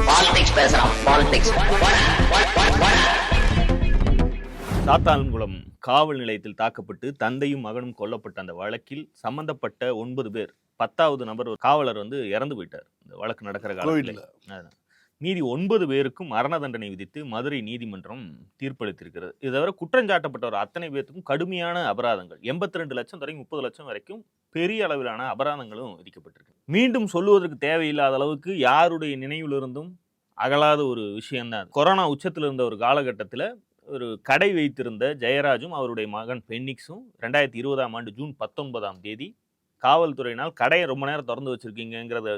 Politics பேசுறான். Politics. Sathankulam காவல் நிலையத்தில் தாக்கப்பட்டு தந்தையும் மகனும் கொல்லப்பட்ட அந்த வழக்கில் சம்பந்தப்பட்ட 9 பேர் 10வது நபர் ஒரு காவலர் இறந்து போயிட்டார். இந்த வழக்கு நடக்கிற காலத்தில் மீதி 9 பேருக்கும் மரண தண்டனை விதித்து மதுரை நீதிமன்றம் தீர்ப்பளித்திருக்கிறது. இது தவிர குற்றஞ்சாட்டப்பட்டவர் அத்தனை பேருக்கும் கடுமையான அபராதங்கள் 82 லட்சம் தொடங்கி 30 லட்சம் வரைக்கும் பெரிய அளவிலான அபராதங்களும் விதிக்கப்பட்டிருக்கு. மீண்டும் சொல்லுவதற்கு தேவையில்லாத அளவுக்கு யாருடைய நினைவிலிருந்தும் அகலாத ஒரு விஷயம்தான். கொரோனா உச்சத்தில் இருந்த ஒரு காலகட்டத்தில் ஒரு கடை வைத்திருந்த ஜெயராஜும் அவருடைய மகன் பென்னிக்ஸும் 2020ஆம் ஆண்டு ஜூன் 19ஆம் தேதி காவல்துறையினால் கடையை ரொம்ப நேரம் திறந்து வச்சிருக்கீங்கிறத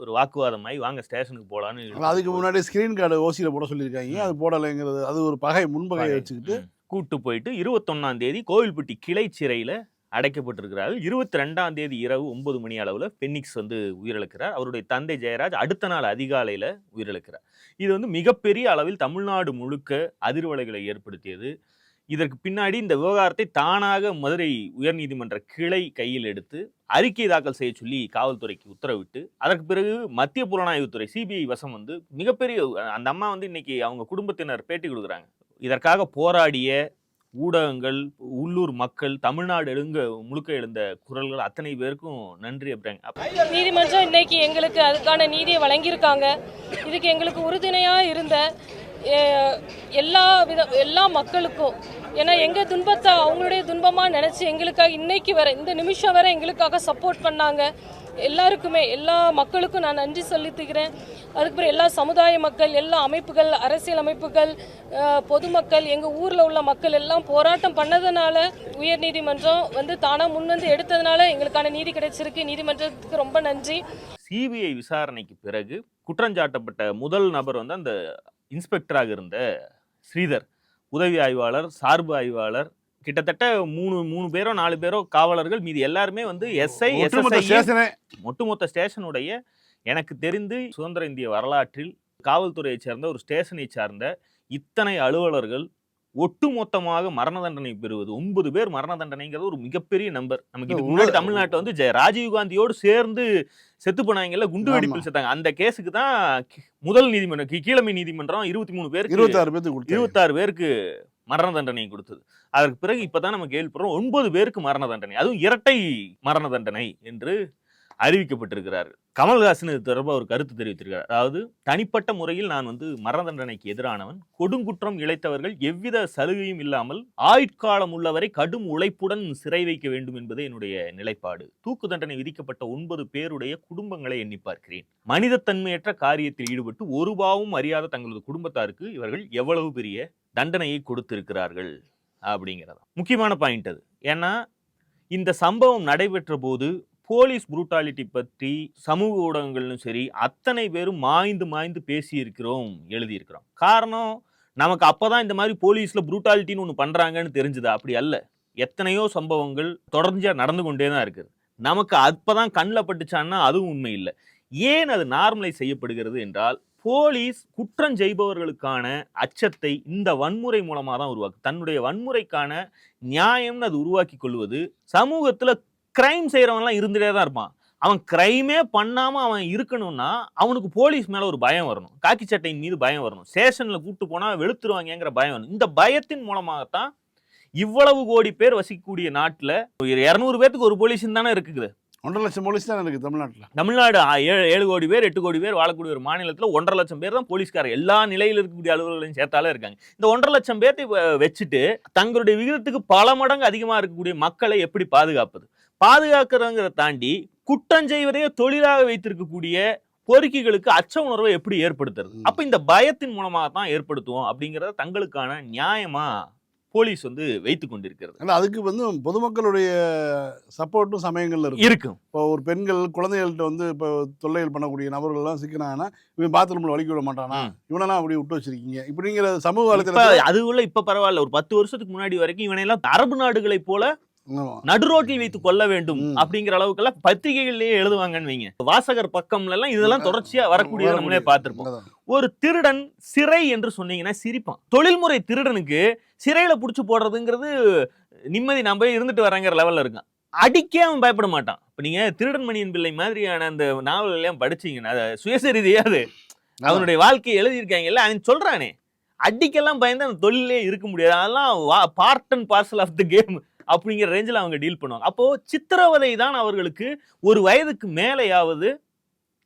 ஒரு வாக்குவாதமாய் வாங்க ஸ்டேஷனுக்கு போலான்னு. அதுக்கு முன்னாடி ஸ்கிரீன் கார்டு ஓசியில போட சொல்லியிருக்காங்க, அது போடலைங்கிறது அது ஒரு முன்பகை வச்சுக்கிட்டு கூட்டு போயிட்டு 21ஆம் தேதி கோவில்பட்டி கிளை சிறையில அடைக்கப்பட்டிருக்கிறார்கள். 22ஆம் தேதி இரவு 9 மணி அளவில் பென்னிக்ஸ் உயிரிழக்கிறார். அவருடைய தந்தை ஜெயராஜ் அடுத்த நாள் அதிகாலையில் உயிரிழக்கிறார். இது மிகப்பெரிய அளவில் தமிழ்நாடு முழுக்க அதிர்வலைகளை ஏற்படுத்தியது. இதற்கு பின்னாடி இந்த விவகாரத்தை தானாக மதுரை உயர்நீதிமன்ற கிளை கையில் எடுத்து அறிக்கை தாக்கல் செய்ய சொல்லி காவல்துறைக்கு உத்தரவிட்டு அதற்கு பிறகு மத்திய புலனாய்வுத்துறை சிபிஐ வசம் மிகப்பெரிய அந்த அம்மா இன்னைக்கு அவங்க குடும்பத்தினர் பேட்டி கொடுக்குறாங்க. இதற்காக போராடிய ஊடகங்கள், உள்ளூர் மக்கள், தமிழ்நாடு முழுக்க எழுந்த குரல்கள் அத்தனை பேருக்கும் நன்றி. நீதிமன்றம் இன்னைக்கு எங்களுக்கு அதுக்கான நீதியை வழங்கியிருக்காங்க. இதுக்கு எங்களுக்கு உறுதுணையா இருந்த எல்லா மக்களுக்கும், ஏன்னா எங்கள் துன்பத்தை அவங்களுடைய துன்பமாக நினச்சி எங்களுக்காக இன்னைக்கு வர இந்த நிமிஷம் வரை எங்களுக்காக சப்போர்ட் பண்ணாங்க. எல்லாருக்குமே, எல்லா மக்களுக்கும் நான் நன்றி சொல்லித்துக்கிறேன். அதுக்கப்புறம் எல்லா சமுதாய மக்கள், எல்லா அமைப்புகள், அரசியல் அமைப்புகள், பொதுமக்கள், எங்கள் ஊரில் உள்ள மக்கள் எல்லாம் போராட்டம் பண்ணதுனால உயர் நீதிமன்றம் தானாக முன்வந்து எடுத்ததுனால எங்களுக்கான நீதி கிடைச்சிருக்கு. நீதிமன்றத்துக்கு ரொம்ப நன்றி. சிபிஐ விசாரணைக்கு பிறகு குற்றஞ்சாட்டப்பட்ட முதல் நபர் அந்த இன்ஸ்பெக்டராக இருந்த ஸ்ரீதர், உதவி ஆய்வாளர், சார்பு ஆய்வாளர், கிட்டத்தட்ட 3 பேரோ 4 பேரோ காவலர்கள், மீதி எல்லாருமே எஸ்ஐ ஒட்டுமொத்த ஸ்டேஷனுடைய எனக்கு தெரிந்து சுதந்திர இந்திய வரலாற்றில் காவல்துறையை சேர்ந்த ஒரு ஸ்டேஷனை சார்ந்த இத்தனை அலுவலர்கள் ஒட்டுமொத்தமாக மரண தண்டனை பெறுவது 9 பேர் மரண தண்டனைங்கிறது ஒரு மிகப்பெரிய நம்பர். நமக்கு இதுக்கு முன்னாடி தமிழ்நாட்டில் ராஜீவ்காந்தியோடு சேர்ந்து செத்து போனாங்கல்ல, குண்டு வெடிப்பில் செத்தாங்க, அந்த கேஸுக்கு தான் முதல் நீதிமன்றம் கீழமை நீதிமன்றம் 26 பேருக்கு மரண தண்டனை கொடுத்தது. அதற்கு பிறகு இப்பதான் நம்ம கேள்விப்படுறோம் 9 பேருக்கு மரண தண்டனை, அதுவும் இரட்டை மரண தண்டனை என்று அறிவிக்கப்பட்டிருக்கிறார்கள். கமல்ஹாசன் இது தொடர்பாக ஒரு கருத்து தெரிவித்திருக்கிறார். அதாவது, தனிப்பட்ட முறையில் நான் மரண தண்டனைக்கு எதிரானவன். கொடுங்குற்றம் இழைத்தவர்கள் எவ்வித சலுகையும் இல்லாமல் ஆயுட்காலம் உள்ளவரை கடும் உழைப்புடன் சிறை வைக்க வேண்டும் என்பது என்னுடைய நிலைப்பாடு. தூக்கு தண்டனை விதிக்கப்பட்ட 9 பேருடைய குடும்பங்களை எண்ணி பார்க்கிறேன். மனிதத்தன்மையற்ற காரியத்தில் ஈடுபட்டு ஒரு பாவமும் அறியாத தங்களது குடும்பத்தாருக்கு இவர்கள் எவ்வளவு பெரிய தண்டனையை கொடுத்திருக்கிறார்கள் அப்படிங்கிறதா முக்கியமான பாயிண்ட். அது ஏன்னா இந்த சம்பவம் நடைபெற்ற போது போலீஸ் புரூட்டாலிட்டி பற்றி சமூக ஊடகங்களும் சரி அத்தனை பேரும் மாய்ந்து பேசியிருக்கிறோம், எழுதியிருக்கிறோம். காரணம், நமக்கு அப்போதான் இந்த மாதிரி போலீஸில் புரூட்டாலிட்டின்னு ஒன்று பண்ணுறாங்கன்னு தெரிஞ்சுது. அப்படி அல்ல, எத்தனையோ சம்பவங்கள் தொடர்ச்சியாக நடந்து கொண்டே தான் இருக்குது. நமக்கு அப்போதான் கண்ணில் பட்டுச்சான்னா அதுவும் உண்மை இல்லை. ஏன் அது நார்மலைஸ் செய்யப்படுகிறது என்றால், போலீஸ் குற்றம் செய்பவர்களுக்கான அச்சத்தை இந்த வன்முறை மூலமாக தான் உருவாக்கு. தன்னுடைய வன்முறைக்கான நியாயம்னு அது உருவாக்கி கொள்வது. சமூகத்தில் கிரைம் செய்யறவன்லாம் இருந்துட்டே தான் இருப்பான். அவன் கிரைமே பண்ணாம அவன் இருக்கணும்னா அவனுக்கு போலீஸ் மேல ஒரு பயம் வரணும், காக்கி சட்டையின் மீது பயம் வரணும், ஸ்டேஷன்ல கூட்டு போனா வெளுத்துருவாங்கிற பயம் வரணும். இந்த பயத்தின் மூலமாகத்தான் இவ்வளவு கோடி பேர் வசிக்கக்கூடிய நாட்டுல 200 பேருக்கு ஒரு போலீஸ் தானே இருக்குது. 1.5 லட்சம் போலீஸ் தான் இருக்கு தமிழ்நாட்டில். தமிழ்நாடு 7 கோடி பேர் 8 கோடி பேர் வாழக்கூடிய ஒரு மாநிலத்தில் 1.5 லட்சம் பேர் தான் போலீஸ்காரர். எல்லா நிலையில் இருக்கக்கூடிய அலுவலர்களையும் சேர்த்தாலே இருக்காங்க. இந்த 1.5 லட்சம் பேர்த்தை வச்சுட்டு தங்களுடைய விகிதத்துக்கு பல மடங்கு அதிகமாக இருக்கக்கூடிய மக்களை எப்படி பாதுகாக்கிறங்கிற தாண்டி குற்றம் செய்வதையே தொழிலாக வைத்திருக்கக்கூடிய பொறுக்கிகளுக்கு அச்ச உணர்வை எப்படி ஏற்படுத்துறது? அப்ப இந்த பயத்தின் மூலமாக தான் ஏற்படுத்துவோம் அப்படிங்கறத தங்களுக்கான நியாயமா போலீஸ் வைத்துக் கொண்டிருக்கிறது. அதுக்கு பொதுமக்களுடைய சப்போர்ட்டும் சமயங்கள்ல இருக்கும். இப்போ ஒரு பெண்கள் குழந்தைகள்கிட்ட இப்போ தொல்லைகள் பண்ணக்கூடிய நபர்கள் எல்லாம் சிக்கினாங்கன்னா, இவன் பாத்ரூம்ல வலிக்க விட மாட்டானா, இவனெல்லாம் அப்படி விட்டு வச்சிருக்கீங்க இப்படிங்கிற சமூக வலைத்தளத்துல அது உள்ள இப்ப பரவாயில்ல. ஒரு 10 வருஷத்துக்கு முன்னாடி வரைக்கும் இவனையெல்லாம் அரபு நாடுகளை போல நடுரோட்டில் வைத்து கொள்ள வேண்டும் அப்படிங்கிற அளவுக்கு எல்லாம் பத்திரிகைகள்லயே எழுதுவாங்கன்னு வைங்க. வாசகர் பக்கம்ல எல்லாம் இதெல்லாம் தொடர்ச்சியா வரக்கூடிய நம்மளே பார்த்திருப்போம். ஒரு திருடன் சிறை என்று சொன்னீங்கன்னா சிரிப்பான். தொழில்முறை திருடனுக்கு சிறையில புடிச்சு போடுறதுங்கிறது நிம்மதி நம்ம இருந்துட்டு வரங்கிற லெவல்ல இருக்கான். அடிக்கே அவன் பயப்பட மாட்டான். இப்ப நீங்க திருடன் மணியன் பிள்ளை மாதிரியான அந்த நாவல் எல்லாம் படிச்சீங்கன்னா சுயசரிதையாது அவனுடைய வாழ்க்கையை எழுதியிருக்காங்கல்ல, அவன் சொல்றானே அடிக்கெல்லாம் பயந்து அந்த தொழிலே இருக்க முடியாது, அதெல்லாம் part and parcel of the game அப்படிங்கிற ரேஞ்சில் அவங்க டீல் பண்ணுவாங்க. அப்போ சித்திரவதை தான் அவர்களுக்கு ஒரு வயதுக்கு மேலேயாவது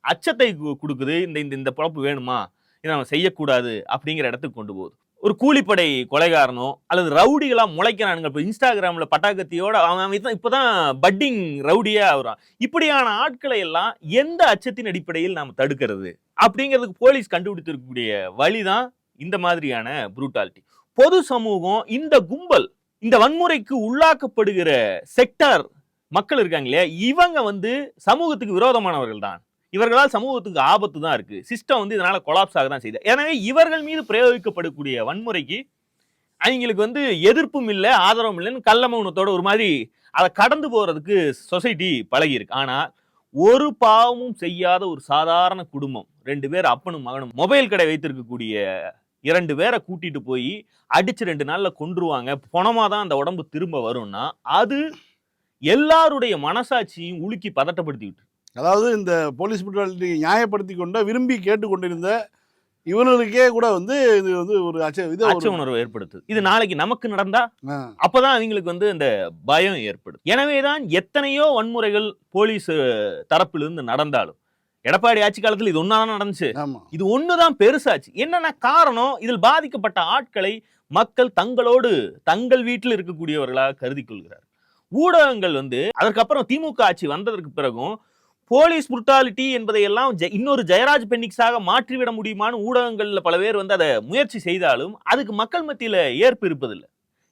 அச்சத்தை கொடுக்குது. இந்த பொழப்பு வேணுமா, இதை நம்ம செய்யக்கூடாது அப்படிங்கிற இடத்துக்கு கொண்டு போகுது. ஒரு கூலிப்படை கொலைகாரனோ அல்லது ரவுடிகளா முளைக்கிறானுங்க. இப்போ இன்ஸ்டாகிராம்ல பட்டாக்கத்தியோட அவன் இப்பதான் பட்டிங் ரவுடியா ஆகுறான். இப்படியான ஆட்களை எல்லாம் எந்த அச்சத்தின் அடிப்படையில் நாம் தடுக்கிறது அப்படிங்கிறதுக்கு போலீஸ் கண்டுபிடித்திருக்கக்கூடிய வழிதான் இந்த மாதிரியான புரூட்டாலிட்டி. பொது சமூகம், இந்த கும்பல், இந்த வன்முறைக்கு உள்ளாக்கப்படுகிற செக்டார் மக்கள் இருக்காங்க இல்லையா, இவங்க சமூகத்துக்கு விரோதமானவர்கள் தான். இவர்களால் சமூகத்துக்கு ஆபத்து தான் இருக்கு. சிஸ்டம் இதனால கொலாப்ஸ் ஆக தான் செய்யுது. எனவே இவர்கள் மீது பிரயோகிக்கப்படக்கூடிய வன்முறைக்கு அவங்களுக்கு எதிர்ப்பும் இல்லை, ஆதரவும் இல்லைன்னு கள்ள மௌனத்தோட ஒரு மாதிரி அதை கடந்து போறதுக்கு சொசைட்டி பழகி இருக்கு. ஆனா ஒரு பாவமும் செய்யாத ஒரு சாதாரண குடும்பம், 2 பேர் அப்பனும் மகனும் மொபைல் கடை வைத்திருக்கக்கூடிய 2 பேரை கூட்டிட்டு போய் அடிச்சு 2 நாள்ல கொன்றுவாங்க, பணமாதான் அந்த உடம்பு திரும்ப வரும்னா அது எல்லாருடைய மனசாட்சியும் உலுக்கி பதட்டப்படுத்தி விட்டு, அதாவது இந்த போலீஸ் புரூட்டாலிட்டி நியாயப்படுத்தி கொண்ட விரும்பி கேட்டுக்கொண்டிருந்த இவர்களுக்கே கூட இது ஒரு அச்ச உணர்வு ஏற்படுத்துது. இது நாளைக்கு நமக்கு நடந்தா அப்பதான் அவங்களுக்கு அந்த பயம் ஏற்படுது. எனவேதான் எத்தனையோ வன்முறைகள் போலீஸ் தரப்பிலிருந்து நடந்தாலும் எடப்பாடி ஆட்சி காலத்தில் இது ஒன்னாதான் நடந்துச்சு, இது ஒண்ணுதான் பெருசாச்சு. என்னன்னா காரணம், இதில் பாதிக்கப்பட்ட ஆட்களை மக்கள் தங்கள் வீட்டில் இருக்கக்கூடியவர்களாக கருதி கொள்கிறார். ஊடகங்கள் அதற்கப்புறம் திமுக ஆட்சி வந்ததற்கு பிறகும் போலீஸ் புரூட்டாலிட்டி என்பதை எல்லாம் இன்னொரு ஜெயராஜ் பென்னிக்ஸாக மாற்றிவிட முடியுமான்னு ஊடகங்கள்ல பல பேர் அதை முயற்சி செய்தாலும் அதுக்கு மக்கள் மத்தியில ஏற்பு இருப்பதில்லை.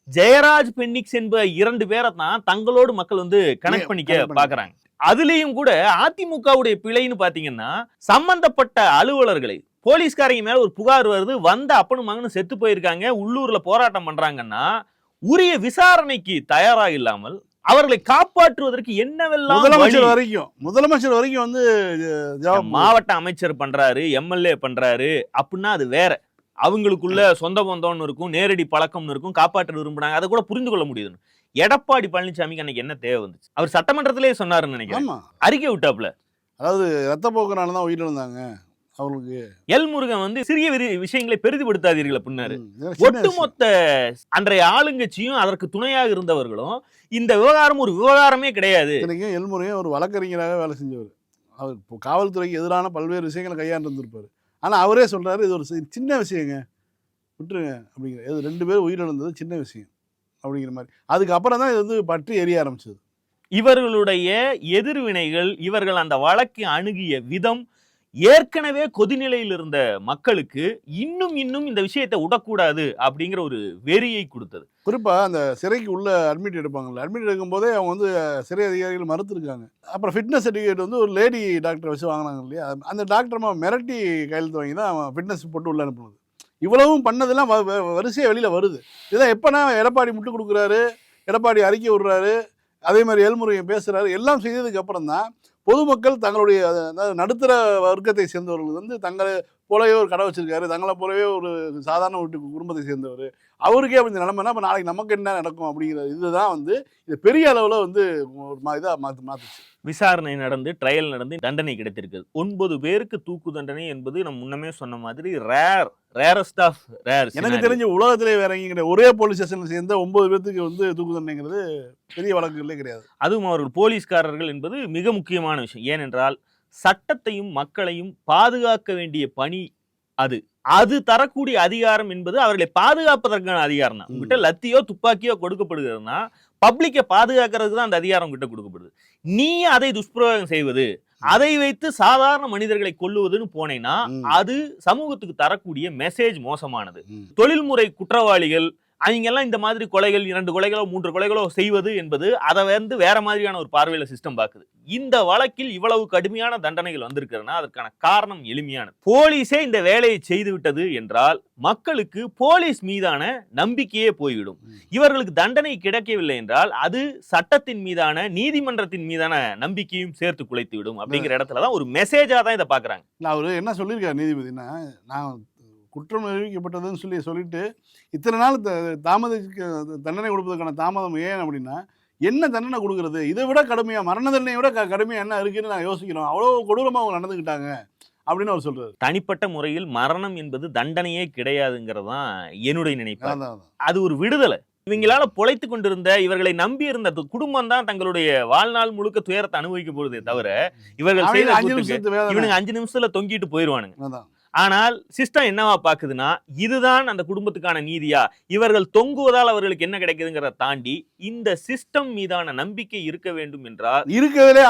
ஜெயராஜ் பென்னிக்ஸ் என்ப 2 பேரை தான் தங்களோடு மக்கள் கனெக்ட் பண்ணிக்க பாக்குறாங்க. அதுலயும் கூட அதிமுகவுடைய பிழைன்னு பாத்தீங்கன்னா, சம்பந்தப்பட்ட அலுவலர்களை, போலீஸ்காரங்க மேல ஒரு புகார் வருது, அப்பனும் மகனும் செத்து போயிருக்காங்க, உள்ளூர்ல போராட்டம் பண்றாங்கன்னா உரிய விசாரணைக்கு தயாராக இல்லாமல் அவர்களை காப்பாற்றுவதற்கு என்னவெல்லாம் முதலமைச்சர் வரைக்கும் மாவட்ட அமைச்சர் பண்றாரு, எம்எல்ஏ பண்றாரு அப்படின்னா அது வேற. அவங்களுக்குள்ள சொந்த பந்தம்னு இருக்கும், நேரடி பழக்கம்னு இருக்கும், காப்பாற்ற விரும்புறாங்க, அதை கூட புரிந்து கொள்ள முடியுது. எடப்பாடி பழனிசாமிக்கு அன்னைக்கு என்ன தேவை வந்துச்சு? அவர் சட்டமன்றத்திலே சொன்னாருன்னு நினைக்கிறேன், அறிக்கை விட்டாப்ல. அதாவது ரத்த போக்குனாலதான் உயிரிழந்தாங்க அவங்களுக்கு. எல்முருகன் சிறிய விஷயங்களை பெரிதுபடுத்தாதீர்கள் அப்படின்னாரு. ஒட்டுமொத்த அன்றைய ஆளுங்கட்சியும் அதற்கு துணையாக இருந்தவர்களும் இந்த விவகாரம் ஒரு விவகாரமே கிடையாது. எல்முருகன் ஒரு வழக்கறிஞராக வேலை செஞ்சவர், அவர் காவல்துறைக்கு எதிரான பல்வேறு விஷயங்களை கையாண்டு இருந்திருப்பாரு. ஆனா அவரே சொல்றாரு இது ஒரு சின்ன விஷயங்க, விட்டுருங்க அப்படிங்கிற. 2 பேர் உயிரிழந்தது சின்ன விஷயம் அப்படிங்கிற மாதிரி. அதுக்கப்புறம் தான் இது பற்றி எரிய ஆரம்பிச்சது. இவர்களுடைய எதிர்வினைகள், இவர்கள் அந்த வழக்கை அணுகிய விதம் ஏற்கனவே கொதிநிலையில் இருந்த மக்களுக்கு இன்னும் இந்த விஷயத்தை விடக்கூடாது அப்படிங்கிற ஒரு வெறியை கொடுத்தது. குறிப்பா அந்த சிறைக்கு உள்ள அட்மிட் எடுப்பாங்கல்ல, அட்மிட் எடுக்கும் போதே அவங்க சிறை அதிகாரிகள் மறுத்துருக்காங்க. அப்புறம் ஃபிட்னஸ் சர்டிஃபிகேட் ஒரு லேடி டாக்டரை வச்சு வாங்கினாங்க இல்லையா, அந்த டாக்டர் மிரட்டி கையெழுத்து வாங்கி தான் அவன் ஃபிட்னஸ் போட்டு உள்ள அனுப்புனது. இவ்வளவும் பண்ணதெல்லாம் வரிசையாக வெளியில வருது. இதான் எப்பனா எடப்பாடி முட்டு கொடுக்குறாரு, எடப்பாடி அறிக்கை விடுறாரு, அதே மாதிரி எல்முருகன் பேசுறாரு, எல்லாம் செய்ததுக்கு அப்புறம் தான் பொதுமக்கள் தங்களுடைய நடுத்தர வர்க்கத்தை சேர்ந்தவர்கள் தங்களை போலவே ஒரு கடை வச்சிருக்காரு, தங்களை போலவே ஒரு சாதாரண வீட்டு குடும்பத்தை சேர்ந்தவர், அவருக்கே அப்படி நிலைமைனா அப்போ நாளைக்கு நமக்கு என்ன நடக்கும் அப்படிங்கிற இதுதான் இது பெரிய அளவில் ஒரு இதாக மாற்றுச்சு. விசாரணை நடந்து, ட்ரையல் நடந்து தண்டனை கிடைத்திருக்கு. 9 பேருக்கு தூக்கு தண்டனை என்பது நம்ம முன்னமே சொன்ன மாதிரி ரேரஸ்ட் ஆஃப் ரேர். எனக்கு தெரிஞ்ச உலகத்திலே வேற எங்க ஒரே போலீஸ் ஸ்டேஷன்ல சேர்ந்த 9 பேருக்கு தூக்கு தண்டனைங்கிறது பெரிய வழக்குகளே கிடையாது. அதுவும் அவர்கள் போலீஸ்காரர்கள் என்பது மிக முக்கியமான விஷயம். ஏனென்றால் சட்டத்தையும் மக்களையும் பாதுகாக்க வேண்டிய பணி அது தரக்கூடிய அதிகாரம் என்பது அவர்களை பாதுகாப்பதற்கான அதிகாரம் தான். உங்ககிட்ட லத்தியோ துப்பாக்கியோ கொடுக்கப்படுகிறதுனா பப்ளிக்கை பாதுகாக்கிறதுக்கு தான் அந்த அதிகாரம் கிட்ட கொடுக்கப்படுது. நீ அதை துஷ்பிரயோகம் செய்வது, அதை வைத்து சாதாரண மனிதர்களை கொல்லுவதுன்னு போனேன்னா அது சமூகத்துக்கு தரக்கூடிய மெசேஜ் மோசமானது. தொழில்முறை குற்றவாளிகள் அவங்க எல்லாம் இந்த மாதிரி கொலைகள் 2 கொலைகளோ 3 கொலைகளோ செய்வது என்பது அதை வேற மாதிரியான ஒரு பார்வையில சிஸ்டம் பாக்குது. இந்த வழக்கில் இவ்வளவு கடுமையான தண்டனைகள் வந்திருக்கிறதுனா அதற்கான காரணம் எளிமையானது. போலீஸே இந்த வேலையை செய்து விட்டது என்றால் மக்களுக்கு போலீஸ் மீதான நம்பிக்கையே போய்விடும். இவர்களுக்கு தண்டனை கிடைக்கவில்லை என்றால் அது சட்டத்தின் மீதான, நீதிமன்றத்தின் மீதான நம்பிக்கையும் சேர்த்து குலைத்து விடும். அப்படிங்கிற இடத்துலதான் ஒரு மெசேஜா தான் இதை பாக்குறாங்க. அவரு என்ன சொல்லியிருக்காரு நீதிபதினா, நான் குற்றம் நிரூபிக்கப்பட்டதுன்னு சொல்லிட்டு இத்தனை நாள் தண்டனை கொடுப்பதற்கான தாமதம் ஏன் அப்படின்னா, என்ன தண்டனை கொடுக்கறது, இதை விட கடுமையா, மரண தண்டனையை விட கடுமையா என்ன இருக்குன்னு நான் யோசிக்கிறோம். அவ்வளோ கொடூரமாக அவங்க நடந்துக்கிட்டாங்க அப்படின்னு அவர் சொல்றாரு. தனிப்பட்ட முறையில் மரணம் என்பது தண்டனையே கிடையாதுங்கிறதான் என்னுடைய நினைப்பு. அதான். அது ஒரு விடுதலை. இவங்களால பொழைத்து கொண்டிருந்த, இவர்களை நம்பி இருந்த குடும்பம் தான் தங்களுடைய வாழ்நாள் முழுக்க துயரத்தை அனுபவிக்க போறதே தவிர இவர்கள் செய்த இவனுங்க 5 நிமிஷத்துல தொங்கிட்டு போயிருவானுங்க. ஆனால் சிஸ்டம் என்னவா பாக்குதுன்னா, இதுதான் அந்த குடும்பத்துக்கான நீதியா, இவர்கள் தொங்குவதால் அவர்களுக்கு என்ன கிடைக்குதுங்கிறத தாண்டி இந்த சிஸ்டம் மீதான நம்பிக்கை இருக்க வேண்டும் என்றால் இருக்கிறதுலே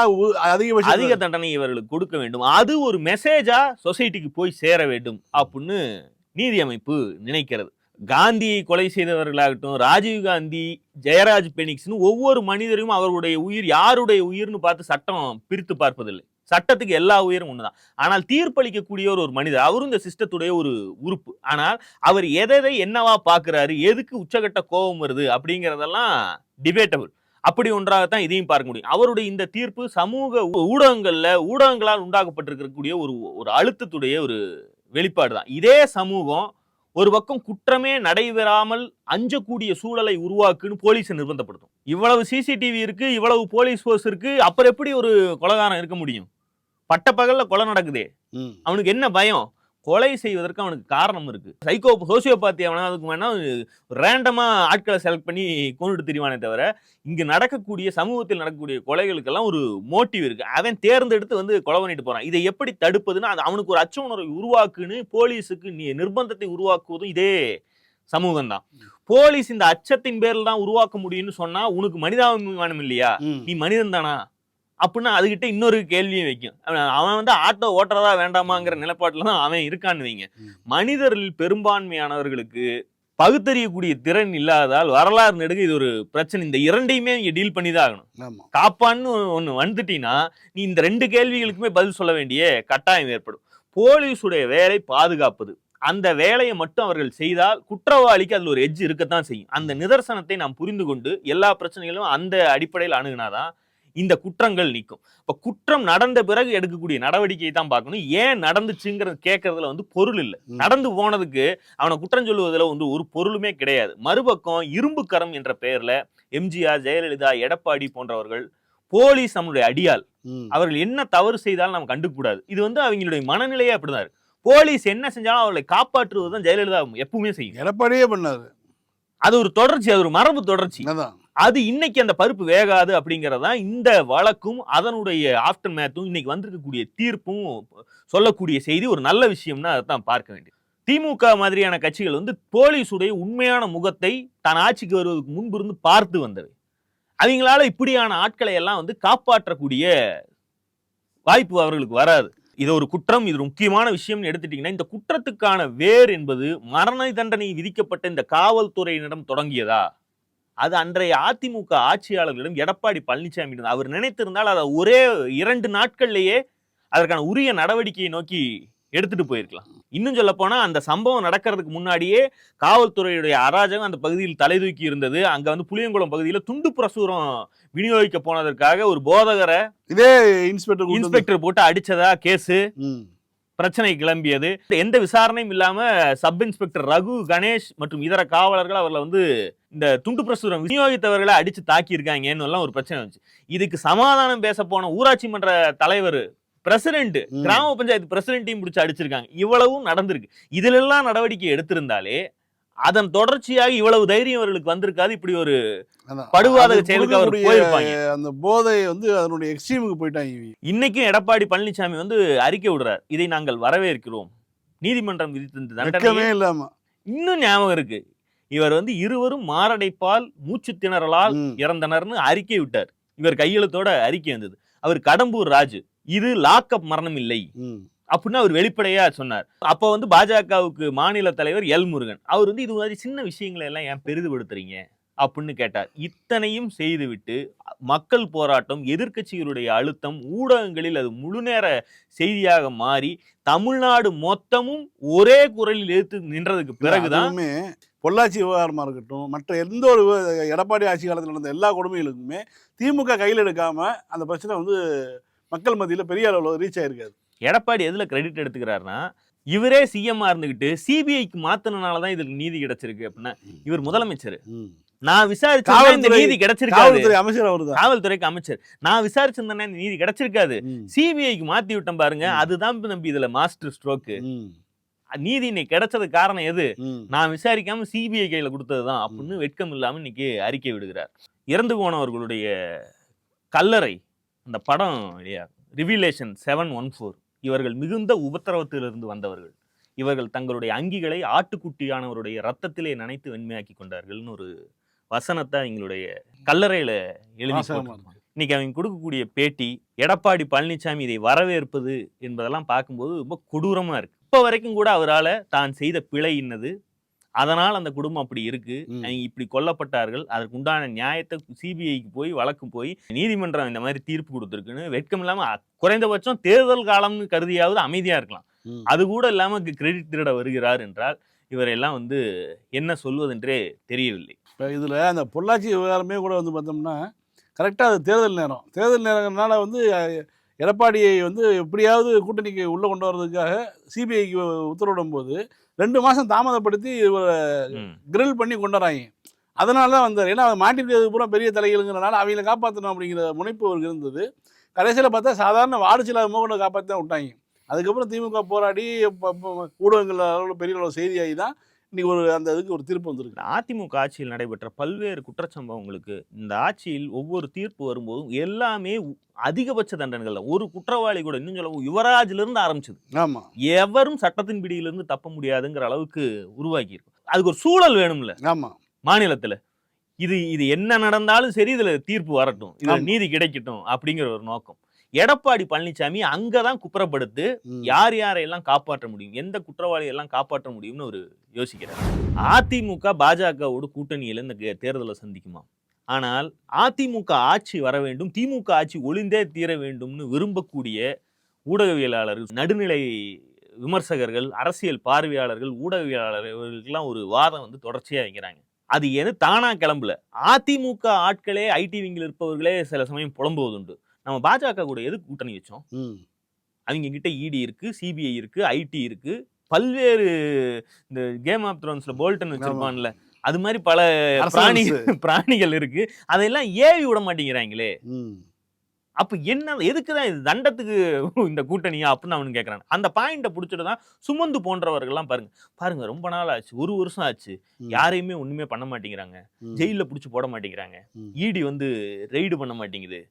அதிக தண்டனை இவர்களுக்கு கொடுக்க வேண்டும். அது ஒரு மெசேஜா சொசைட்டிக்கு போய் சேர வேண்டும் அப்படின்னு நீதி அமைப்பு நினைக்கிறது. காந்தியை கொலை செய்தவர்களாகட்டும், ராஜீவ் காந்தி, ஜெயராஜ் பெனிக்ஸ்னு ஒவ்வொரு மனிதரையும் அவர்களுடைய உயிர் யாருடைய உயிர்னு பார்த்து சட்டம் பிரித்து பார்ப்பதில்லை. சட்டத்துக்கு எல்லா உயிரும் ஒண்ணுதான். ஆனால் தீர்ப்பளிக்கக்கூடிய ஒரு மனிதர், அவரும் இந்த சிஸ்டத்துடைய ஒரு உறுப்பு. ஆனால் அவர் எதை என்னவா பாக்குறாரு, எதுக்கு உச்சகட்ட கோபம் வருது அப்படிங்கறதெல்லாம் டிபேட்டபிள். அப்படி ஒன்றாகத்தான் இதையும் பார்க்க முடியும். அவருடைய இந்த தீர்ப்பு சமூக ஊடகங்களால் உண்டாக்கப்பட்டிருக்கக்கூடிய ஒரு அழுத்தத்துடைய ஒரு வெளிப்பாடு தான். இதே சமூகம் ஒரு பக்கம் குற்றமே நடைபெறாமல் அஞ்சக்கூடிய சூழலை உருவாக்குன்னு போலீஸை நிர்பந்தப்படுத்தும். இவ்வளவு சிசிடிவி இருக்கு, இவ்வளவு போலீஸ் ஃபோர்ஸ் இருக்கு, அப்புறம் எப்படி ஒரு கொலைகாரன் இருக்க முடியும்? பட்டப்பகல்ல கொலை நடக்குதே, அவனுக்கு என்ன பயம்? கொலை செய்வதற்கு அவனுக்கு காரணம் இருக்கு. சோசியோபாத்தி அவனா அதுக்கு வேணா ரேண்டமா ஆட்களை செலக்ட் பண்ணி கொண்டுட்டு திரிவானே தவிர, இங்க நடக்கக்கூடிய சமூகத்தில் நடக்கக்கூடிய கொலைகளுக்கெல்லாம் ஒரு மோட்டிவ் இருக்கு. அவன் தேர்ந்தெடுத்து கொலை பண்ணிட்டு போறான். இதை எப்படி தடுப்பதுன்னா, அவனுக்கு ஒரு அச்ச உணர்வை உருவாக்குன்னு போலீஸுக்கு நிர்பந்தத்தை உருவாக்குவதும் இதே சமூகம் தான். போலீஸ் இந்த அச்சத்தின் பேரில் தான் உருவாக்க முடியும்னு சொன்னா, உனக்கு மனிதாபிமானம் இல்லையா, நீ மனிதன் தானா அப்படின்னா அதுகிட்ட இன்னொரு கேள்வியும் வைக்கும். அவன் ஆட்டோ ஓட்டுறதா வேண்டாமாங்கிற நிலைப்பாட்டுல தான் அவன் இருக்கான்னு வைங்க. மனிதரில் பெரும்பான்மையானவர்களுக்கு பகுத்தறியக்கூடிய திறன் இல்லாததால் வரலாறு நெடுக இது ஒரு பிரச்சனை. இந்த இரண்டையுமே நீங்க டீல் பண்ணி தான் ஆகணும். காப்பான்னு ஒண்ணு வந்துட்டீங்கன்னா நீ இந்த 2 கேள்விகளுக்குமே பதில் சொல்ல வேண்டிய கட்டாயம் ஏற்படும். போலீஸுடைய வேலை பாதுகாப்பது. அந்த வேலையை மட்டும் அவர்கள் செய்தால் குற்றவாளிக்கு அதுல ஒரு எட்ஜ் இருக்கத்தான் செய்யும். அந்த நிதர்சனத்தை நாம் புரிந்து கொண்டு எல்லா பிரச்சனைகளும் அந்த அடிப்படையில் அணுகுனாதான் இந்த குற்றங்கள் நீக்கும். இப்ப குற்றம் நடந்த பிறகு எடுக்கக்கூடிய நடவடிக்கையை தான் பார்க்கணும். ஏன் நடந்துச்சுங்கிறது கேட்கறதுல பொருள் இல்லை. நடந்து போனதுக்கு அவனை குற்றம் சொல்லுவதில் ஒரு பொருளுமே கிடையாது. மறுபக்கம் இரும்பு கரம் என்ற பெயர்ல எம்ஜிஆர், ஜெயலலிதா, எடப்பாடி போன்றவர்கள் போலீஸ் நம்மளுடைய அடியால், அவர்கள் என்ன தவறு செய்தாலும் நம்ம கண்டுக்கூடாது. இது அவங்களுடைய மனநிலையே அப்படிதான் இருக்கு. போலீஸ் என்ன செஞ்சாலும் அவர்களை காப்பாற்றுவதுதான் ஜெயலலிதா எப்பவுமே செய்யும். எடப்பாடியே பண்ணாரு. அது ஒரு தொடர்ச்சி, அது ஒரு மரபு தொடர்ச்சி. அது இன்னைக்கு அந்த பருப்பு வேகாது அப்படிங்கறதா இந்த வழக்கும் அதனுடைய ஆஃப்டர் மேத்தும் இன்னைக்கு வந்திருக்கக்கூடிய தீர்ப்பும் சொல்லக்கூடிய செய்தி. ஒரு நல்ல விஷயம்னா அதான் பார்க்க வேண்டியது. திமுக மாதிரியான கட்சிகள் போலீஸுடைய உண்மையான முகத்தை தான் ஆட்சிக்கு வருவதற்கு முன்பு இருந்து பார்த்து வந்தவை. அவங்களால இப்படியான ஆட்களை எல்லாம் காப்பாற்றக்கூடிய வாய்ப்பு அவர்களுக்கு வராது. இது ஒரு குற்றம், இது முக்கியமான விஷயம் எடுத்துட்டீங்கன்னா, இந்த குற்றத்துக்கான வேர் என்பது மரண தண்டனை விதிக்கப்பட்ட இந்த காவல்துறையினரிடம் தொடங்கியதா? அது அன்றைய அதிமுக ஆட்சியாளர்களிடம் எடப்பாடி பழனிசாமி அவர் நினைத்திருந்தால் அதை ஒரே 2 நாட்கள்லயே அதற்கான உரிய நடவடிக்கையை நோக்கி எடுத்துட்டு போயிருக்கலாம். இன்னும் சொல்ல போனா அந்த சம்பவம் நடக்கிறதுக்கு முன்னாடியே காவல்துறையுடைய அராஜகம் அந்த பகுதியில் தலை தூக்கி இருந்தது. அங்க புளியங்குளம் பகுதியில துண்டு பிரசுரம் விநியோகிக்க போனதற்காக ஒரு போதகரை இதே இன்ஸ்பெக்டர் போட்டு அடிச்சதா கேஸ் பிரச்சனை கிளம்பியது. எந்த விசாரணையும் இல்லாம சப் இன்ஸ்பெக்டர் ரகு, கணேஷ் மற்றும் இதர காவலர்கள் அவர்களை இந்த துண்டு பிரசுரம் விநியோகித்தவர்களை அடிச்சு தாக்கி இருக்காங்கன்னு எல்லாம் ஒரு பிரச்சனை வந்துச்சு. இதுக்கு சமாதானம் பேச போன ஊராட்சி மன்ற தலைவர், பிரசிடென்ட், கிராம பஞ்சாயத்து பிரசிடென்ட்டையும் பிடிச்சு அடிச்சிருக்காங்க. இவ்வளவும் நடந்திருக்கு. இதுல எல்லாம் நடவடிக்கை எடுத்திருந்தாலே அதன் தொடர்ச்சியாக இவ்வளவு தைரியம் அவர்களுக்கு வந்திருக்காது. இப்படி ஒரு படுவாத செயலுக்கு அவர் போயிருப்பாங்க. அந்த போதை அதனுடைய எக்ஸ்ட்ரீமுக்கு போயிட்டாங்க. இன்னைக்கும் எடப்பாடி பழனிசாமி அறிக்கை விடுறார், இதை நாங்கள் வரவேற்கிறோம். நீதிமன்றம் விதித்த தண்டனை இல்லாம இன்னும் ஞாபகம் இருக்கு. இவர் இருவரும் மாரடைப்பால் மூச்சு திணறலால் இறந்தனர்னு அறிக்கை விட்டார். இவர் கையெழுத்தோட அறிக்கை வந்தது. அவர் கடம்பூர் ராஜு, இது லாக்அப் மரணம் இல்லை அப்படின்னு அவர் வெளிப்படையா சொன்னார். அப்ப பாஜகவுக்கு மாநில தலைவர் எல் முருகன் அவர் இது மாதிரி சின்ன விஷயங்களை எல்லாம் ஏன் பெரிதுபடுத்துறீங்க அப்படின்னு கேட்டார். இத்தனையும் செய்துவிட்டு மக்கள் போராட்டம், எதிர்க்கட்சிகளுடைய அழுத்தம், ஊடகங்களில் அது முழுநேர செய்தியாக மாறி தமிழ்நாடு மொத்தமும் ஒரே குரலில் எதிர்த்து நின்றதுக்கு பிறகுதான் பொள்ளாச்சி விவகாரமா இருக்கட்டும், மற்ற எந்த ஒரு எடப்பாடி ஆட்சி காலத்தில் நடந்த எல்லா கொடுமைகளுக்குமே திமுக கையில் எடுக்காம அந்த பிரச்சனை மக்கள் மத்தியில பெரிய அளவில் ரீச் ஆயிருக்காது. எடப்பாடி எதுல கிரெடிட் எடுத்துக்கிறாருன்னா, இவரே சிஎம்மா இருந்துகிட்டு சிபிஐக்கு மாத்தினாலதான் இதுக்கு நீதி கிடைச்சிருக்கு அப்படின்னா, இவர் முதலமைச்சர், நான் விசாரிச்சா இந்த நீதி கிடைச்சிருக்காது. காவல்துறை அமைச்சர் அவர்தான், காவல்துறைக்கு அமைச்சர். நான் விசாரிச்சிருந்தேன்னா இந்த நீதி கிடைச்சிருக்காது. சிபிஐக்கு மாத்தி விட்டேன் பாருங்க, அதுதான் நம்பி இதுல மாஸ்டர் ஸ்ட்ரோக்கு. நீதி இன்னைக்கு கிடைச்சது காரணம் எது? நான் விசாரிக்காம சிபிஐ கையில கொடுத்ததுதான் அப்படின்னு வெட்கம் இல்லாம இன்னைக்கு அறிக்கை விடுகிறார். இறந்து போனவர்களுடைய கல்லறை அந்த படம் இல்லையா, ரிவிலேஷன் 714, இவர்கள் மிகுந்த உபத்திரவத்திலிருந்து வந்தவர்கள், இவர்கள் தங்களுடைய அங்கிகளை ஆட்டுக்குட்டியானவருடைய ரத்தத்திலே நனைத்து வெண்மையாக்கி கொண்டார்கள்னு ஒரு வசனத்தை எங்களுடைய கல்லறையில எழுதி. இன்னைக்கு அவங்க கொடுக்கக்கூடிய பேட்டி, எடப்பாடி பழனிசாமி இதை வரவேற்பது என்பதெல்லாம் பார்க்கும்போது ரொம்ப கொடூரமா இருக்கு. இப்ப வரைக்கும் கூட அவரால் தான் செய்த பிழை இன்னது, அதனால் அந்த குடும்பம் அப்படி இருக்கு, இப்படி கொல்லப்பட்டார்கள், அதற்கு உண்டான நியாயத்தை சிபிஐக்கு போய் வழக்கு போய் நீதிமன்றம் இந்த மாதிரி தீர்ப்பு கொடுத்துருக்குன்னு வெட்கம் இல்லாம குறைந்தபட்சம் தேர்தல் காலம்னு கருதியாவது அமைதியா இருக்கலாம். அது கூட இல்லாம கிரெடிட் திருட வருகிறார் என்றால் இவரெல்லாம் என்ன சொல்வதென்றே தெரியவில்லை. இதுல அந்த பொள்ளாச்சி விவகாரமே கூட பார்த்தோம்னா கரெக்டாக அது தேர்தல் நேரங்கிறதுனால எடப்பாடியை எப்படியாவது கூட்டணிக்கு உள்ளே கொண்டு வர்றதுக்காக சிபிஐக்கு உத்தரவிடும் போது 2 மாதம் தாமதப்படுத்தி கிரில் பண்ணி கொண்டு வராங்க. அதனால தான் வந்தார். ஏன்னா அதை மாட்டிருக்கிறது பூரா பெரிய தலைகளுங்கிறனால அவங்களை காப்பாற்றணும் அப்படிங்கிற முனைப்பு அவருக்கு இருந்தது. கடைசியில் பார்த்தா சாதாரண வார்டு செயலாளர் மோகனை காப்பாற்றி தான் விட்டாங்க. அதுக்கப்புறம் திமுக போராடி ஊடகங்கள் அளவில் பெரிய அளவு செய்தியாகி தான் இன்னைக்கு அந்த இதுக்கு ஒரு தீர்ப்பு வந்திருக்கு. அதிமுக ஆட்சியில் நடைபெற்ற பல்வேறு குற்றச்சம்பவங்களுக்கு இந்த ஆட்சியில் ஒவ்வொரு தீர்ப்பு வரும்போதும் எல்லாமே அதிகபட்ச தண்டனைகள். ஒரு குற்றவாளி கூட இன்னும் சொல்ல யுவராஜ்ல இருந்து ஆரம்பிச்சது. ஆமா, எவரும் சட்டத்தின் பிடியிலிருந்து தப்ப முடியாதுங்கிற அளவுக்கு உருவாக்கி இருக்கும். அதுக்கு ஒரு சூழல் வேணும்ல. ஆமா, மாநிலத்துல இது என்ன நடந்தாலும் சரி, இதுல தீர்ப்பு வரட்டும், இதுல நீதி கிடைக்கட்டும் அப்படிங்கிற ஒரு நோக்கம். எடப்பாடி பழனிசாமி அங்கதான் குப்புறப்படுத்து யார் யாரையெல்லாம் காப்பாற்ற முடியும், எந்த குற்றவாளியெல்லாம் காப்பாற்ற முடியும்னு ஒரு யோசிக்கிறார். அதிமுக பாஜகவோடு கூட்டணியில இந்த தேர்தலை சந்திக்குமா? ஆனால் அதிமுக ஆட்சி வர வேண்டும், திமுக ஆட்சி ஒளிந்தே தீர வேண்டும்னு விரும்பக்கூடிய ஊடகவியலாளர்கள், நடுநிலை விமர்சகர்கள், அரசியல் பார்வையாளர்கள், ஊடகவியலாளர்களுக்கெல்லாம் ஒரு வாதம் தொடர்ச்சியா வைக்கிறாங்க. அது தானா கிளம்பல. அதிமுக ஆட்களே, ஐடி விங்கில் இருப்பவர்களே சில சமயம் புலம்புவதுண்டு. நம்ம பாஜக கூட எதுக்கு கூட்டணி வச்சோம்? அவங்க கிட்ட இடி இருக்கு, சிபிஐ இருக்கு, ஐடி இருக்கு, பல்வேறு இந்த கேம் ஆஃப் த்ரோன்ஸ்ல போல்டன் வச்சிருப்பான்ல, அது மாதிரி பல பிராணிகள் இருக்கு. அதெல்லாம் ஏவி விட மாட்டேங்கிறாங்களே. அப்ப என்ன, எதுக்குதான் இது, தண்டத்துக்கு இந்த கூட்டணியா அப்படின்னு அவனு கேட்கறான். அந்த பாயிண்ட புடிச்சிட்டுதான் சுமந்து போன்றவர்கள்லாம் பாருங்க ரொம்ப நாள் ஆச்சு, 1 வருஷம் ஆச்சு, யாரையுமே ஒண்ணுமே பண்ண மாட்டேங்கிறாங்க, ஜெயில புடிச்சு போட மாட்டேங்கிறாங்க, இடி ரெய்டு பண்ண மாட்டேங்குது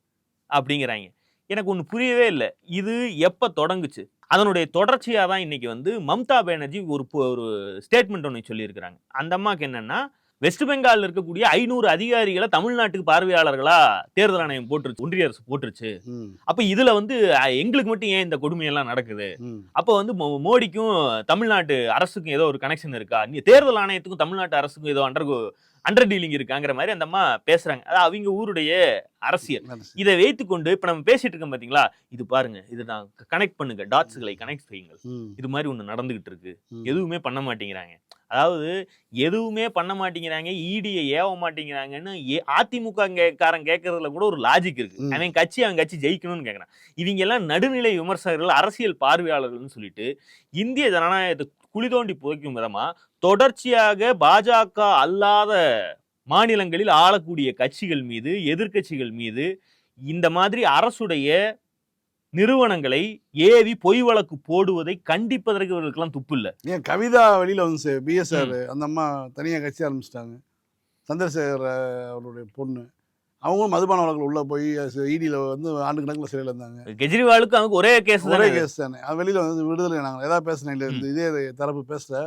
அப்படிங்கிறாங்க. எனக்கு ஒண்ணு புரியவே இல்லை. இது எப்ப தொடங்குச்சு? அதனுடைய தொடர்ச்சியா தான் இன்னைக்கு மம்தா பானர்ஜி ஒரு ஸ்டேட்மெண்ட் ஒன்று சொல்லியிருக்கிறாங்க. அந்த அம்மாக்கு என்னன்னா, வெஸ்ட் பெங்கால் இருக்கக்கூடிய 500 அதிகாரிகளை தமிழ்நாட்டுக்கு பார்வையாளர்களா தேர்தல் ஆணையம் போட்டுருச்சு, ஒன்றிய அரசு போட்டுருச்சு. அப்ப இதுல எங்களுக்கு மட்டும் ஏன் இந்த கொடுமையெல்லாம் நடக்குது? அப்ப மோடிக்கும் தமிழ்நாட்டு அரசுக்கும் ஏதோ ஒரு கனெக்ஷன் இருக்கா? தேர்தல் ஆணையத்துக்கும் தமிழ்நாட்டு அரசுக்கும் ஏதோ அண்டர் டீலிங் இருக்காங்கிற மாதிரி அந்த அம்மா பேசுறாங்க. அது அவங்க ஊருடைய அரசியல். இதை வைத்துக்கொண்டு இப்ப நம்ம பேசிட்டு இருக்கோம் பாத்தீங்களா, இது பாருங்க, இது நான் கனெக்ட் பண்ணுங்க, டாட்ஸ்களை கனெக்ட் செய்யுங்கள், இது மாதிரி ஒண்ணு நடந்துகிட்டு இருக்கு, எதுவுமே பண்ண மாட்டேங்கிறாங்க. அதாவது எதுவுமே பண்ண மாட்டேங்கிறாங்க, ஈடியை ஏவ மாட்டேங்கிறாங்கன்னு அதிமுக காரன் கேட்கறதுல கூட ஒரு லாஜிக் இருக்கு. அவன் கட்சி ஜெயிக்கணும்னு கேட்கறான். இவங்க எல்லாம் நடுநிலை விமர்சகர்கள், அரசியல் பார்வையாளர்கள்னு சொல்லிட்டு இந்திய ஜனநாயகத்தை குழி தோண்டி புதைக்கும் விதமா தொடர்ச்சியாக பாஜக அல்லாத மாநிலங்களில் ஆளக்கூடிய கட்சிகள் மீது, எதிர்கட்சிகள் மீது இந்த மாதிரி அரசுடைய நிறுவனங்களை ஏவி பொய் வழக்கு போடுவதை கண்டிப்பதற்கு இவர்களுக்கெல்லாம் துப்பு இல்லை. ஏன் கவிதா வெளியில பிஎஸ்ஆர் அந்த அம்மா தனியாக கட்சி ஆரம்பிச்சிட்டாங்க. சந்திரசேகர் அவருடைய பொண்ணு, அவங்களும் மதுபான வழக்கில் உள்ள போய் இடியில் ஆண்டு கணக்கில் சிறையில் இருந்தாங்க. கெஜ்ரிவாலுக்கு அவங்க ஒரே கேஸ் தானே. அது வெளியில விடுதலை நாங்கள் ஏதாவது பேசினேன் இல்லை, இதே தரப்பு பேசல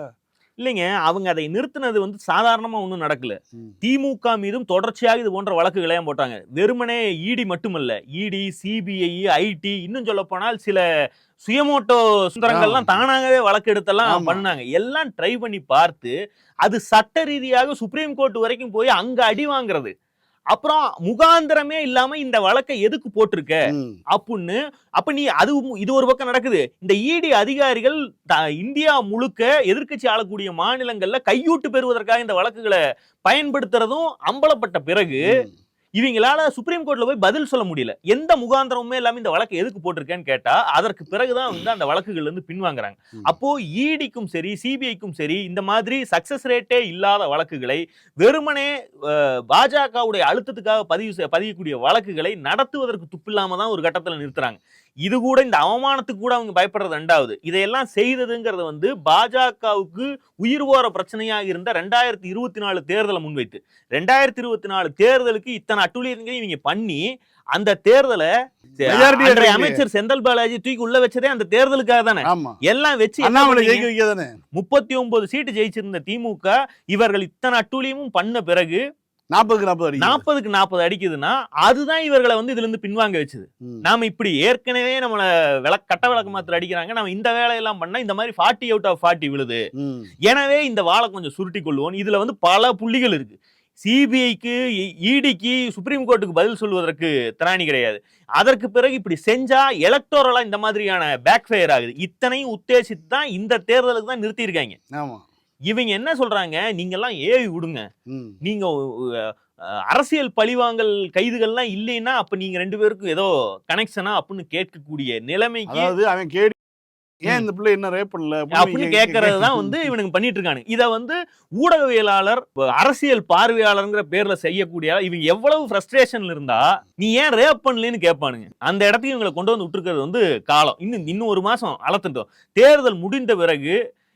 இல்லைங்க. அவங்க அதை நிறுத்தினது சாதாரணமா ஒன்றும் நடக்கல. திமுக மீதும் தொடர்ச்சியாக இது போன்ற வழக்குகளை போட்டாங்க. வெறுமனே இடி மட்டுமல்ல, இடி, சிபிஐ, ஐடி, இன்னும் சொல்ல போனால் சில சுயமோட்டோ சுந்தரங்கள்லாம் தானாகவே வழக்கு எடுத்தெல்லாம் பண்ணாங்க. எல்லாம் ட்ரை பண்ணி பார்த்து அது சட்ட ரீதியாக சுப்ரீம் கோர்ட் வரைக்கும் போய் அங்க அடி வாங்குறது. அப்புறம் முகாந்திரமே இல்லாம இந்த வழக்கை எதுக்கு போட்டிருக்க அப்படின்னு. அப்ப நீ இது ஒரு பக்கம் நடக்குது. இந்த இடி அதிகாரிகள் இந்தியா முழுக்க எதிர்க்கட்சி ஆளக்கூடிய மாநிலங்கள்ல கையூட்டு பெறுவதற்காக இந்த வழக்குகளை பயன்படுத்துறதும் அம்பலப்பட்ட பிறகு இவங்களால சுப்ரீம் கோர்ட்ல போய் பதில் சொல்ல முடியல. எந்த முகாந்திரமுமே இல்லாம இந்த வழக்கு எதுக்கு போட்டிருக்கேன்னு கேட்டா அதற்கு பிறகுதான் வந்து அந்த வழக்குகள்ல இருந்து பின்வாங்குறாங்க. அப்போ இடிக்கும் சரி சிபிஐக்கும் சரி இந்த மாதிரி சக்சஸ் ரேட்டே இல்லாத வழக்குகளை வெறுமனே பாஜகவுடைய அழுத்தத்துக்காக பதியக்கூடிய வழக்குகளை நடத்துவதற்கு துப்பில்லாம தான் ஒரு கட்டத்துல நிறுத்துறாங்க. இது கூட இந்த அவமானத்துக்கு கூட அவங்க பயப்படுறது ரெண்டாவது. இதையெல்லாம் செய்ததுங்கிறது வந்து பாஜகவுக்கு உயிர் போற பிரச்சனையாக இருந்த 2024 தேர்தலை முன்வைத்து 2024 தேர்தலுக்கு இத்தனை அட்டூழியங்களையும் இவங்க பண்ணி அந்த தேர்தலை அமைச்சர் செந்தில் பாலாஜி தூக்கி உள்ள வச்சதே அந்த தேர்தலுக்காக தானே. எல்லாம் வச்சு 39 சீட்டு ஜெயிச்சிருந்த திமுக இவர்கள் இத்தனை அட்டூழியமும் பண்ண பிறகு 40க்கு 40 அடிக்குதுன்னா அதுதான் இவர்களை வந்து இதுல இருந்து பின்வாங்க வச்சது. நாம இப்படி ஏற்கனவே நம்மள கட்ட விளக்கு மாத்திர அடிக்கிறாங்க, நம்ம இந்த வேலையெல்லாம் பண்ணா இந்த மாதிரி 40 out of 40 விழுது. எனவே இந்த வாழை கொஞ்சம் சுருட்டி கொள்வோம். இதுல வந்து பல புள்ளிகள் இருக்கு. சிபிஐக்கு இடிக்கு சுப்ரீம் கோர்ட்டுக்கு பதில் சொல்வதற்கு திராணி கிடையாது. அதற்கு பிறகு இப்படி செஞ்சா எலக்டோரலா இந்த மாதிரியான பேக் ஃபயர் ஆகுது. இத்தனையும் உத்தேசித்து தான் இந்த தேர்தலுக்கு தான் நிறுத்தி இருக்காங்க. இவங்க என்ன சொல்றாங்க, நீங்க எல்லாம் ஏவி விடுங்க, நீங்க அரசியல் பழிவாங்கல் கைதுகள்லாம் இல்லைன்னா அப்ப நீங்க 2 பேருக்கும் ஏதோ கனெக்ஷனா அப்படின்னு கேட்கக்கூடிய நிலைமைக்கு அவன் கேடி ஏன் இந்த பிள்ளை என்ன ரேப் பண்ணல அப்படின்னு கேட்கறதுதான் வந்து இவனுக்கு பண்ணிட்டு இருக்காங்க. இத வந்து ஊடகவியலாளர் அரசியல் பார்வையாளர்ங்கிற பேர்ல செய்யக்கூடிய இவங்க எவ்வளவு ஃப்ரஸ்ட்ரேஷன்ல இருந்தா நீ ஏன் ரேப் பண்ணலன்னு கேட்பானுங்க. அந்த இடத்துக்கு இவங்களை கொண்டு வந்து விட்டுருக்கிறது வந்து காலம். இன்னும் 1 மாசம் அளத்துட்டோம். தேர்தல் முடிந்த பிறகு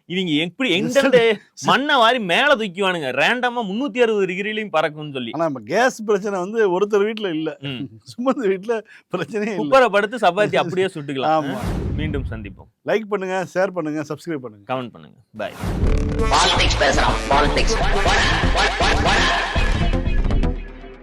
இவங்க எப்படி எங்க மண்ணை வாரி மேல தூக்கிவானுங்க. ரேண்டமா 360 டிகிரிலையும் பறக்கும்னு சொல்லி. ஆனா கேஸ் பிரச்சனை வந்து ஒருத்தர் வீட்டுல இல்ல, சுமந்த வீட்டுல பிரச்சனையே குப்பரை படுத்து சப்பாத்தி அப்படியே சுட்டுக்கலாம். மீண்டும் சந்திப்போம். லைக் பண்ணுங்க, ஷேர் பண்ணுங்க, சப்ஸ்கிரைப் பண்ணுங்க, கமெண்ட் பண்ணுங்க. பாய். பாலிடிக்ஸ் பேசுறோம். பாலிடிக்ஸ்